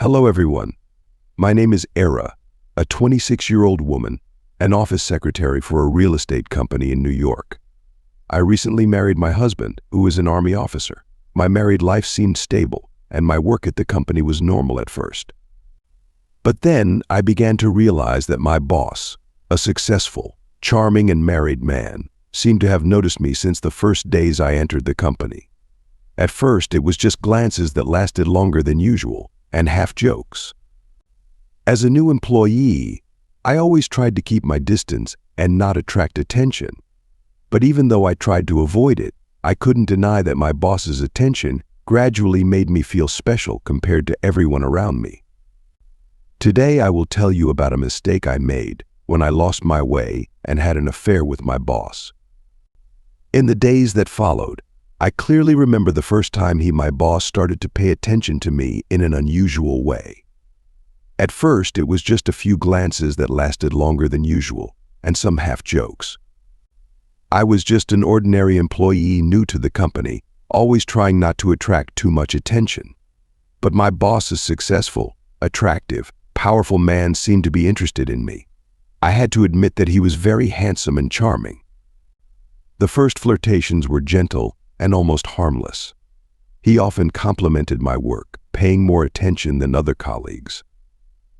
Hello everyone. My name is Era, a 26-year-old woman, an office secretary for a real estate company in New York. I recently married my husband, who is an Army officer. My married life seemed stable, and my work at the company was normal at first. But then I began to realize that my boss, a successful, charming and married man, seemed to have noticed me since the first days I entered the company. At first, it was just glances that lasted longer than usual, and half jokes. As a new employee, I always tried to keep my distance and not attract attention. But even though I tried to avoid it, I couldn't deny that my boss's attention gradually made me feel special compared to everyone around me. Today I will tell you about a mistake I made when I lost my way and had an affair with my boss. In the days that followed, I clearly remember the first time my boss started to pay attention to me in an unusual way. At first, it was just a few glances that lasted longer than usual, and some half jokes. I was just an ordinary employee new to the company, always trying not to attract too much attention. But my boss's successful, attractive, powerful man seemed to be interested in me. I had to admit that he was very handsome and charming. The first flirtations were gentle and almost harmless. He often complimented my work, paying more attention than other colleagues.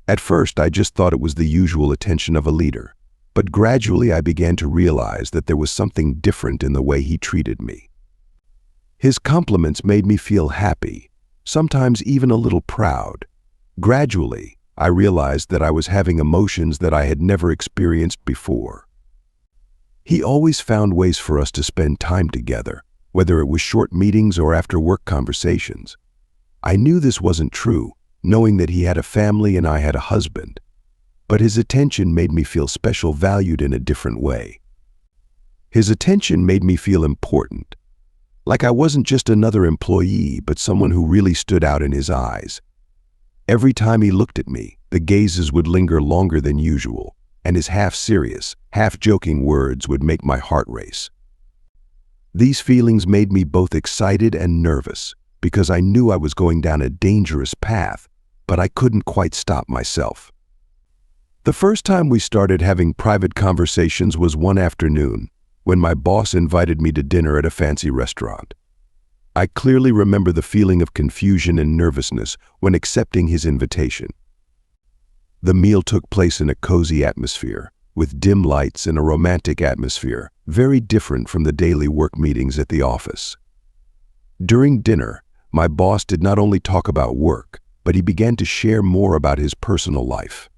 At first, I just thought it was the usual attention of a leader, but gradually I began to realize that there was something different in the way he treated me. His compliments made me feel happy, sometimes even a little proud. Gradually, I realized that I was having emotions that I had never experienced before. He always found ways for us to spend time together, whether it was short meetings or after-work conversations. I knew this wasn't true, knowing that he had a family and I had a husband. But his attention made me feel special, valued in a different way. His attention made me feel important, like I wasn't just another employee, but someone who really stood out in his eyes. Every time he looked at me, the gazes would linger longer than usual, and his half-serious, half-joking words would make my heart race. These feelings made me both excited and nervous, because I knew I was going down a dangerous path, but I couldn't quite stop myself. The first time we started having private conversations was one afternoon, when my boss invited me to dinner at a fancy restaurant. I clearly remember the feeling of confusion and nervousness when accepting his invitation. The meal took place in a cozy atmosphere, with dim lights and a romantic atmosphere, very different from the daily work meetings at the office. During dinner, my boss did not only talk about work, but he began to share more about his personal life.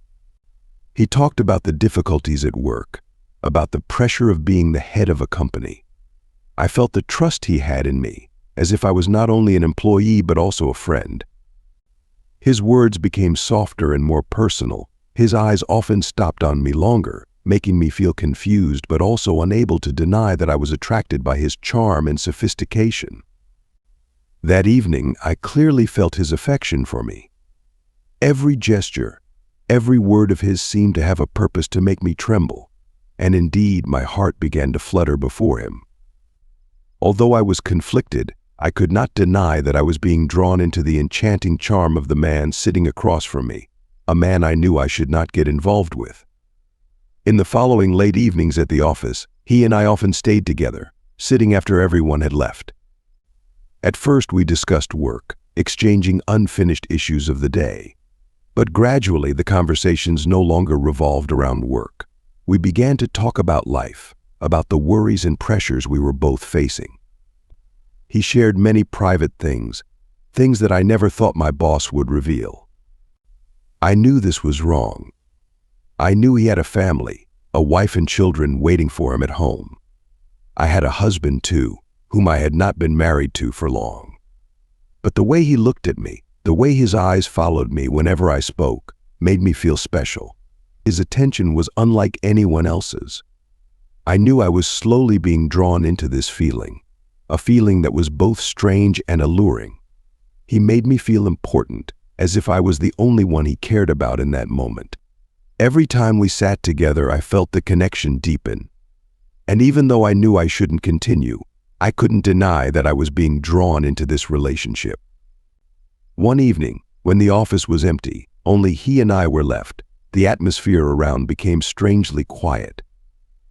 He talked about the difficulties at work, about the pressure of being the head of a company. I felt the trust he had in me, as if I was not only an employee but also a friend. His words became softer and more personal. His eyes often stopped on me longer, making me feel confused but also unable to deny that I was attracted by his charm and sophistication. That evening, I clearly felt his affection for me. Every gesture, every word of his seemed to have a purpose to make me tremble, and indeed my heart began to flutter before him. Although I was conflicted, I could not deny that I was being drawn into the enchanting charm of the man sitting across from me, a man I knew I should not get involved with. In the following late evenings at the office, he and I often stayed together, sitting after everyone had left. At first we discussed work, exchanging unfinished issues of the day. But gradually the conversations no longer revolved around work. We began to talk about life, about the worries and pressures we were both facing. He shared many private things that I never thought my boss would reveal. I knew this was wrong. I knew he had a family, a wife and children waiting for him at home. I had a husband too, whom I had not been married to for long. But the way he looked at me, the way his eyes followed me whenever I spoke, made me feel special. His attention was unlike anyone else's. I knew I was slowly being drawn into this feeling, a feeling that was both strange and alluring. He made me feel important, as if I was the only one he cared about in that moment. Every time we sat together, I felt the connection deepen. And even though I knew I shouldn't continue, I couldn't deny that I was being drawn into this relationship. One evening, When the office was empty, only he and I were left. The atmosphere around became strangely quiet.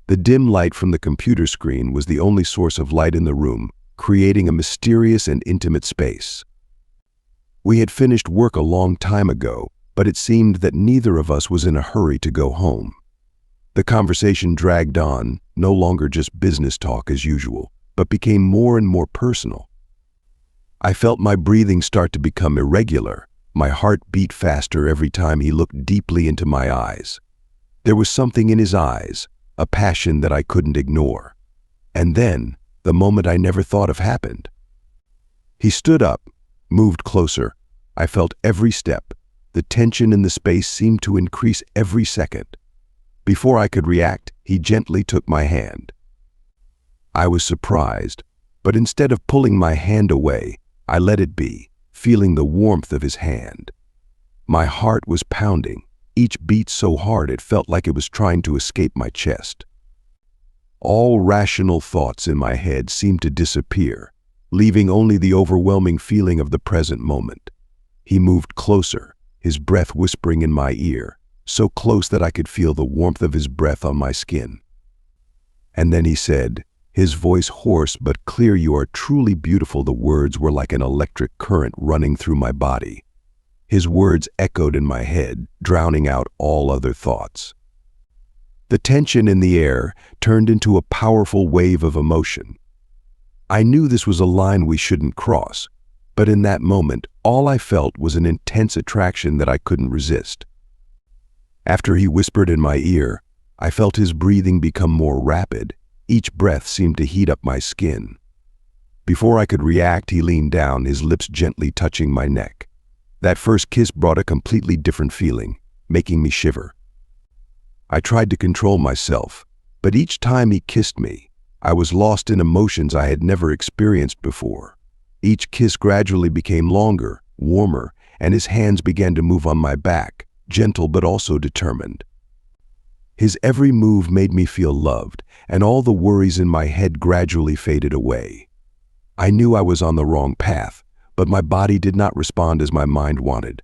The dim light from the computer screen was the only source of light in the room, creating a mysterious and intimate space. We had finished work a long time ago, but it seemed that neither of us was in a hurry to go home. The conversation dragged on, no longer just business talk as usual, but became more and more personal. I felt my breathing start to become irregular. My heart beat faster every time he looked deeply into my eyes. There was something in his eyes, a passion that I couldn't ignore. And then, the moment I never thought of happened. He stood up, moved closer. I felt every step. The tension in the space seemed to increase every second. Before I could react, he gently took my hand. I was surprised, but instead of pulling my hand away, I let it be, feeling the warmth of his hand. My heart was pounding, each beat so hard it felt like it was trying to escape my chest. All rational thoughts in my head seemed to disappear, leaving only the overwhelming feeling of the present moment. He moved closer, his breath whispering in my ear, so close that I could feel the warmth of his breath on my skin. And then he said, his voice hoarse but clear, "You are truly beautiful." The words were like an electric current running through my body. His words echoed in my head, drowning out all other thoughts. The tension in the air turned into a powerful wave of emotion. I knew this was a line we shouldn't cross, but in that moment, all I felt was an intense attraction that I couldn't resist. After he whispered in my ear, I felt his breathing become more rapid. Each breath seemed to heat up my skin. Before I could react, he leaned down, his lips gently touching my neck. That first kiss brought a completely different feeling, making me shiver. I tried to control myself, but each time he kissed me, I was lost in emotions I had never experienced before. Each kiss gradually became longer, warmer, and his hands began to move on my back, gentle but also determined. His every move made me feel loved, and all the worries in my head gradually faded away. I knew I was on the wrong path, but my body did not respond as my mind wanted.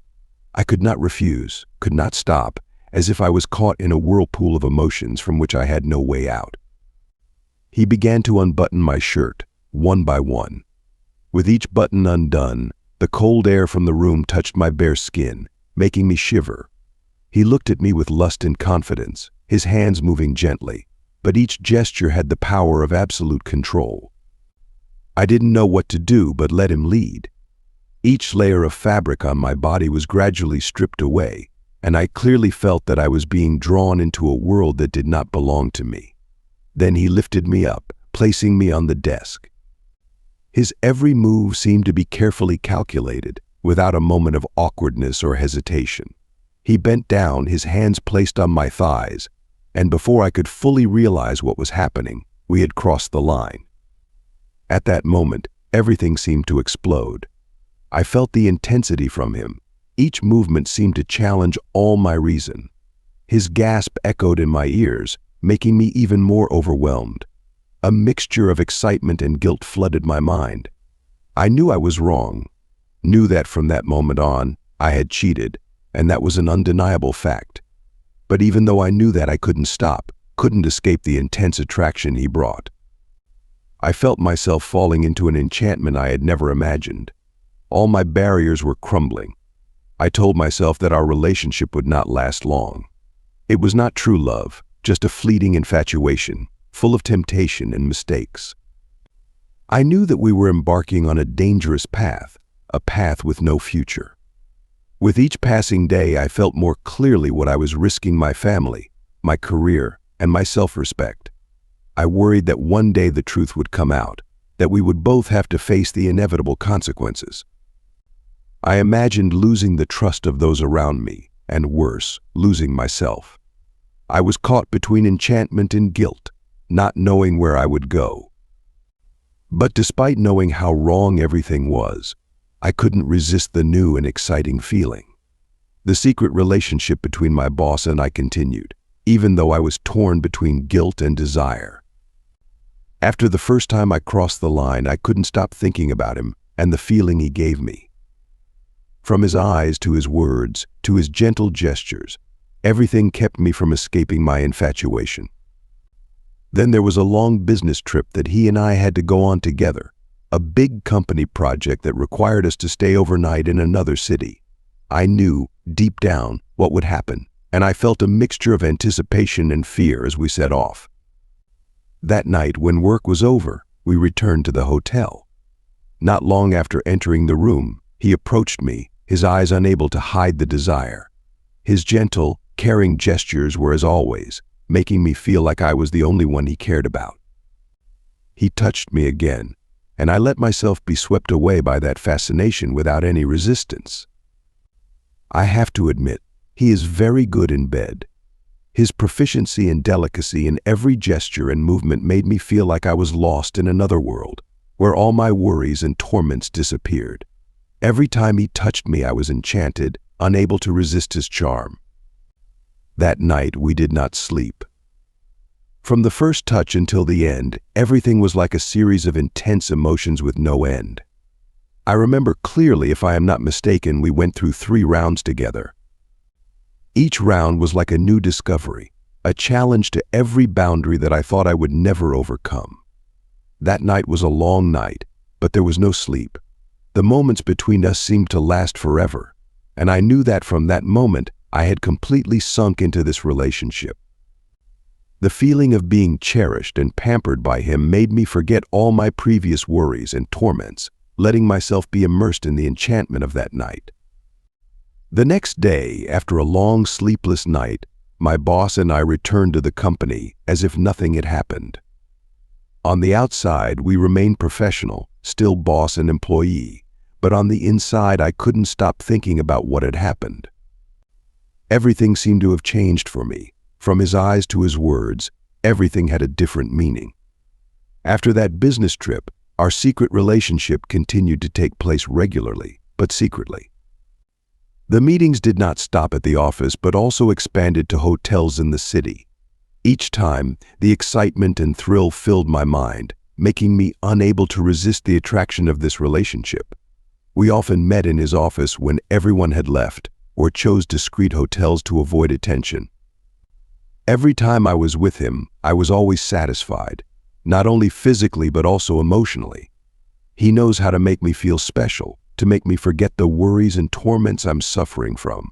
I could not refuse, could not stop, as if I was caught in a whirlpool of emotions from which I had no way out. He began to unbutton my shirt, one by one. With each button undone, the cold air from the room touched my bare skin, making me shiver. He looked at me with lust and confidence, his hands moving gently, but each gesture had the power of absolute control. I didn't know what to do but let him lead. Each layer of fabric on my body was gradually stripped away, and I clearly felt that I was being drawn into a world that did not belong to me. Then he lifted me up, placing me on the desk. His every move seemed to be carefully calculated, without a moment of awkwardness or hesitation. He bent down, his hands placed on my thighs, and before I could fully realize what was happening, we had crossed the line. At that moment, everything seemed to explode. I felt the intensity from him. Each movement seemed to challenge all my reason. His gasp echoed in my ears, making me even more overwhelmed. A mixture of excitement and guilt flooded my mind. I knew I was wrong, knew that from that moment on, I had cheated, and that was an undeniable fact. But even though I knew that, I couldn't stop, couldn't escape the intense attraction he brought. I felt myself falling into an enchantment I had never imagined. All my barriers were crumbling. I told myself that our relationship would not last long. It was not true love, just a fleeting infatuation, full of temptation and mistakes. I knew that we were embarking on a dangerous path, a path with no future. With each passing day, I felt more clearly what I was risking: my family, my career, and my self-respect. I worried that one day the truth would come out, that we would both have to face the inevitable consequences. I imagined losing the trust of those around me, and worse, losing myself. I was caught between enchantment and guilt, not knowing where I would go. But despite knowing how wrong everything was, I couldn't resist the new and exciting feeling. The secret relationship between my boss and I continued, even though I was torn between guilt and desire. After the first time I crossed the line, I couldn't stop thinking about him and the feeling he gave me. From his eyes to his words, to his gentle gestures, everything kept me from escaping my infatuation. Then there was a long business trip that he and I had to go on together, a big company project that required us to stay overnight in another city. I knew, deep down, what would happen, and I felt a mixture of anticipation and fear as we set off. That night, when work was over, we returned to the hotel. Not long after entering the room, he approached me, his eyes unable to hide the desire. His gentle, caring gestures were as always, making me feel like I was the only one he cared about. He touched me again, and I let myself be swept away by that fascination without any resistance. I have to admit, he is very good in bed. His proficiency and delicacy in every gesture and movement made me feel like I was lost in another world, where all my worries and torments disappeared. Every time he touched me, I was enchanted, unable to resist his charm. That night, we did not sleep. From the first touch until the end, everything was like a series of intense emotions with no end. I remember clearly, if I am not mistaken, we went through 3 rounds together. Each round was like a new discovery, a challenge to every boundary that I thought I would never overcome. That night was a long night, but there was no sleep. The moments between us seemed to last forever, and I knew that from that moment I had completely sunk into this relationship. The feeling of being cherished and pampered by him made me forget all my previous worries and torments, letting myself be immersed in the enchantment of that night. The next day, after a long sleepless night, my boss and I returned to the company as if nothing had happened. On the outside, we remained professional, still boss and employee, but on the inside I couldn't stop thinking about what had happened. Everything seemed to have changed for me. From his eyes to his words, everything had a different meaning. After that business trip, our secret relationship continued to take place regularly, but secretly. The meetings did not stop at the office, but also expanded to hotels in the city. Each time, the excitement and thrill filled my mind, making me unable to resist the attraction of this relationship. We often met in his office when everyone had left, or chose discreet hotels to avoid attention. Every time I was with him, I was always satisfied, not only physically but also emotionally. He knows how to make me feel special, to make me forget the worries and torments I'm suffering from.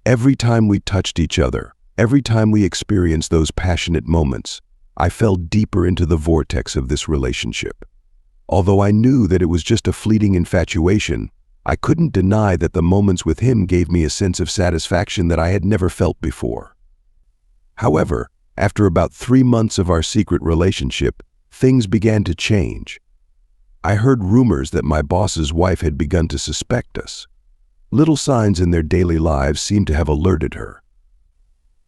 Every time we touched each other, every time we experienced those passionate moments, I fell deeper into the vortex of this relationship. Although I knew that it was just a fleeting infatuation, I couldn't deny that the moments with him gave me a sense of satisfaction that I had never felt before. However, after about 3 months of our secret relationship, things began to change. I heard rumors that my boss's wife had begun to suspect us. Little signs in their daily lives seemed to have alerted her.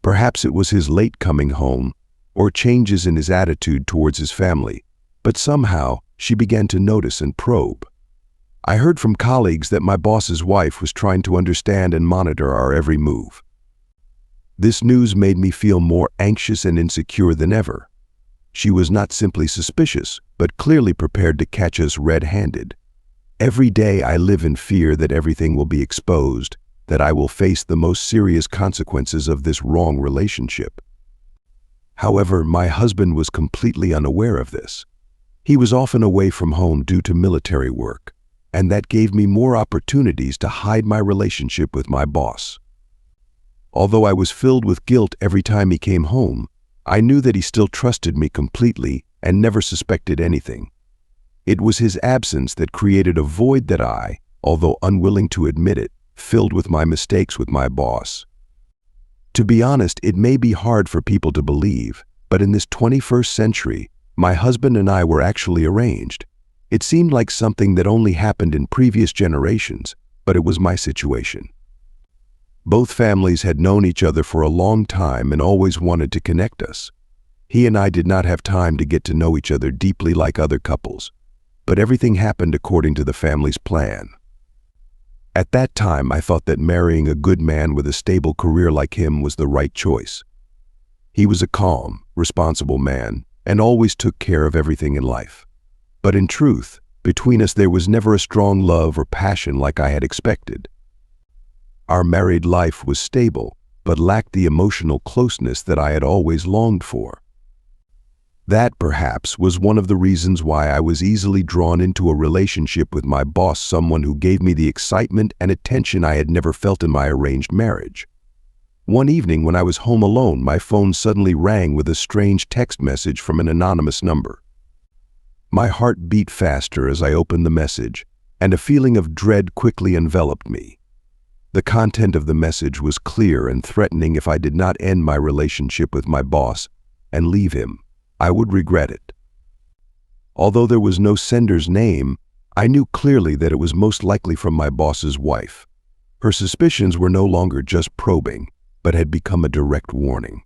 Perhaps it was his late coming home, or changes in his attitude towards his family, but somehow she began to notice and probe. I heard from colleagues that my boss's wife was trying to understand and monitor our every move. This news made me feel more anxious and insecure than ever. She was not simply suspicious, but clearly prepared to catch us red-handed. Every day I live in fear that everything will be exposed, that I will face the most serious consequences of this wrong relationship. However, my husband was completely unaware of this. He was often away from home due to military work, and that gave me more opportunities to hide my relationship with my boss. Although I was filled with guilt every time he came home, I knew that he still trusted me completely and never suspected anything. It was his absence that created a void that I, although unwilling to admit it, filled with my mistakes with my boss. To be honest, it may be hard for people to believe, but in this 21st century, my husband and I were actually arranged. It seemed like something that only happened in previous generations, but it was my situation. Both families had known each other for a long time and always wanted to connect us. He and I did not have time to get to know each other deeply like other couples, but everything happened according to the family's plan. At that time, I thought that marrying a good man with a stable career like him was the right choice. He was a calm, responsible man and always took care of everything in life. But in truth, Between us there was never a strong love or passion like I had expected. Our married life was stable, but lacked the emotional closeness that I had always longed for. That, perhaps, was one of the reasons why I was easily drawn into a relationship with my boss, someone who gave me the excitement and attention I had never felt in my arranged marriage. One evening when I was home alone, my phone suddenly rang with a strange text message from an anonymous number. My heart beat faster as I opened the message, and a feeling of dread quickly enveloped me. The content of the message was clear and threatening. If I did not end my relationship with my boss and leave him, I would regret it. Although there was no sender's name, I knew clearly that it was most likely from my boss's wife. Her suspicions were no longer just probing, but had become a direct warning.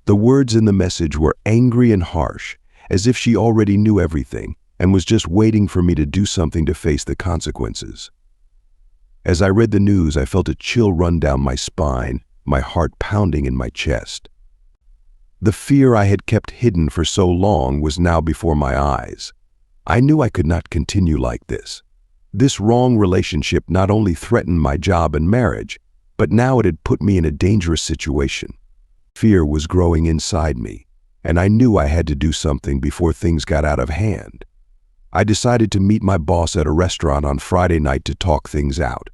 The words in the message were angry and harsh, as if she already knew everything and was just waiting for me to do something to face the consequences. As I read the news, I felt a chill run down my spine, my heart pounding in my chest. The fear I had kept hidden for so long was now before my eyes. I knew I could not continue like this. This wrong relationship not only threatened my job and marriage, but now it had put me in a dangerous situation. Fear was growing inside me, and I knew I had to do something before things got out of hand. I decided to meet my boss at a restaurant on Friday night to talk things out.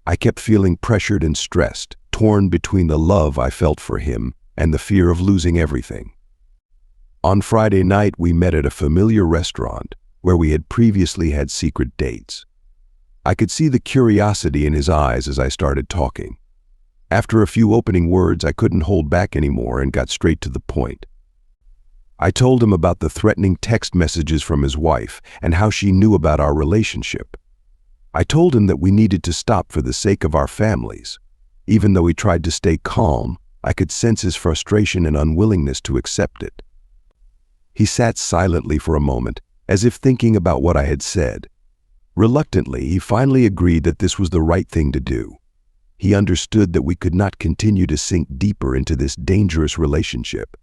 I kept feeling pressured and stressed, torn between the love I felt for him and the fear of losing everything. On Friday night, we met at a familiar restaurant where we had previously had secret dates. I could see the curiosity in his eyes as I started talking. After a few opening words, I couldn't hold back anymore and got straight to the point. I told him about the threatening text messages from his wife and how she knew about our relationship. I told him that we needed to stop for the sake of our families. Even though he tried to stay calm, I could sense his frustration and unwillingness to accept it. He sat silently for a moment, as if thinking about what I had said. Reluctantly, he finally agreed that this was the right thing to do. He understood that we could not continue to sink deeper into this dangerous relationship.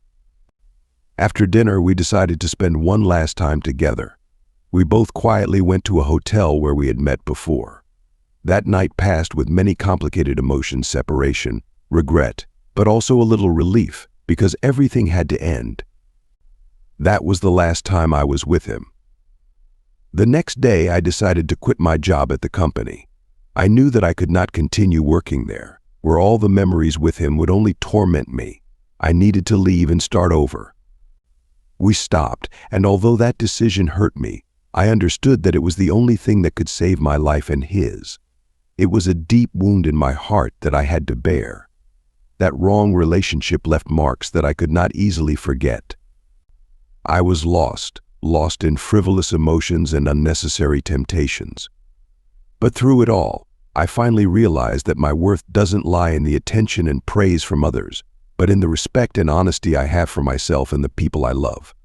After dinner, we decided to spend one last time together. We both quietly went to a hotel where we had met before. That night passed with many complicated emotions: separation, regret, but also a little relief, because everything had to end. That was the last time I was with him. The next day, I decided to quit my job at the company. I knew that I could not continue working there, where all the memories with him would only torment me. I needed to leave and start over. We stopped, and although that decision hurt me, I understood that it was the only thing that could save my life and his. It was a deep wound in my heart that I had to bear. That wrong relationship left marks that I could not easily forget. I was lost in frivolous emotions and unnecessary temptations. But through it all, I finally realized that my worth doesn't lie in the attention and praise from others, but in the respect and honesty I have for myself and the people I love.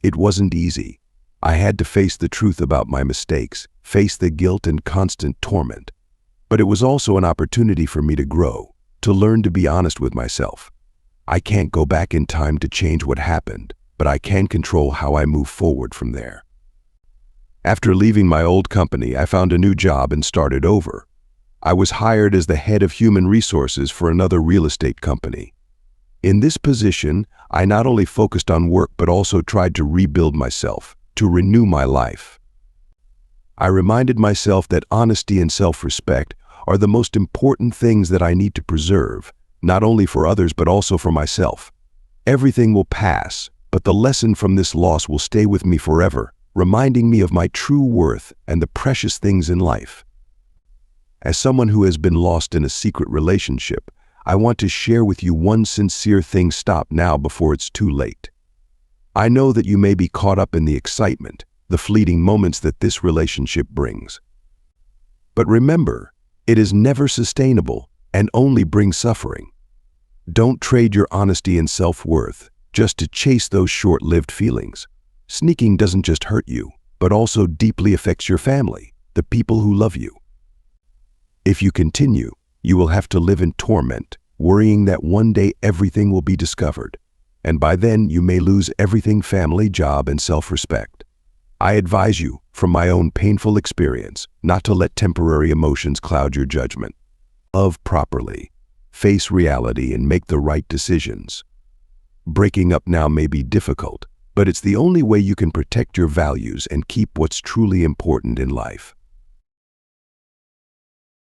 It wasn't easy. I had to face the truth about my mistakes, face the guilt and constant torment. But it was also an opportunity for me to grow, to learn to be honest with myself. I can't go back in time to change what happened, but I can control how I move forward from there. After leaving my old company, I found a new job and started over. I was hired as the head of human resources for another real estate company. In this position, I not only focused on work but also tried to rebuild myself, to renew my life. I reminded myself that honesty and self-respect are the most important things that I need to preserve, not only for others but also for myself. Everything will pass, but the lesson from this loss will stay with me forever, reminding me of my true worth and the precious things in life. As someone who has been lost in a secret relationship, I want to share with you one sincere thing: stop now before it's too late. I know that you may be caught up in the excitement, the fleeting moments that this relationship brings. But remember, it is never sustainable and only brings suffering. Don't trade your honesty and self-worth just to chase those short-lived feelings. Sneaking doesn't just hurt you, but also deeply affects your family, the people who love you. If you continue, you will have to live in torment, worrying that one day everything will be discovered, and by then you may lose everything: family, job, and self-respect. I advise you, from my own painful experience, not to let temporary emotions cloud your judgment. Love properly, face reality, and make the right decisions. Breaking up now may be difficult, but it's the only way you can protect your values and keep what's truly important in life.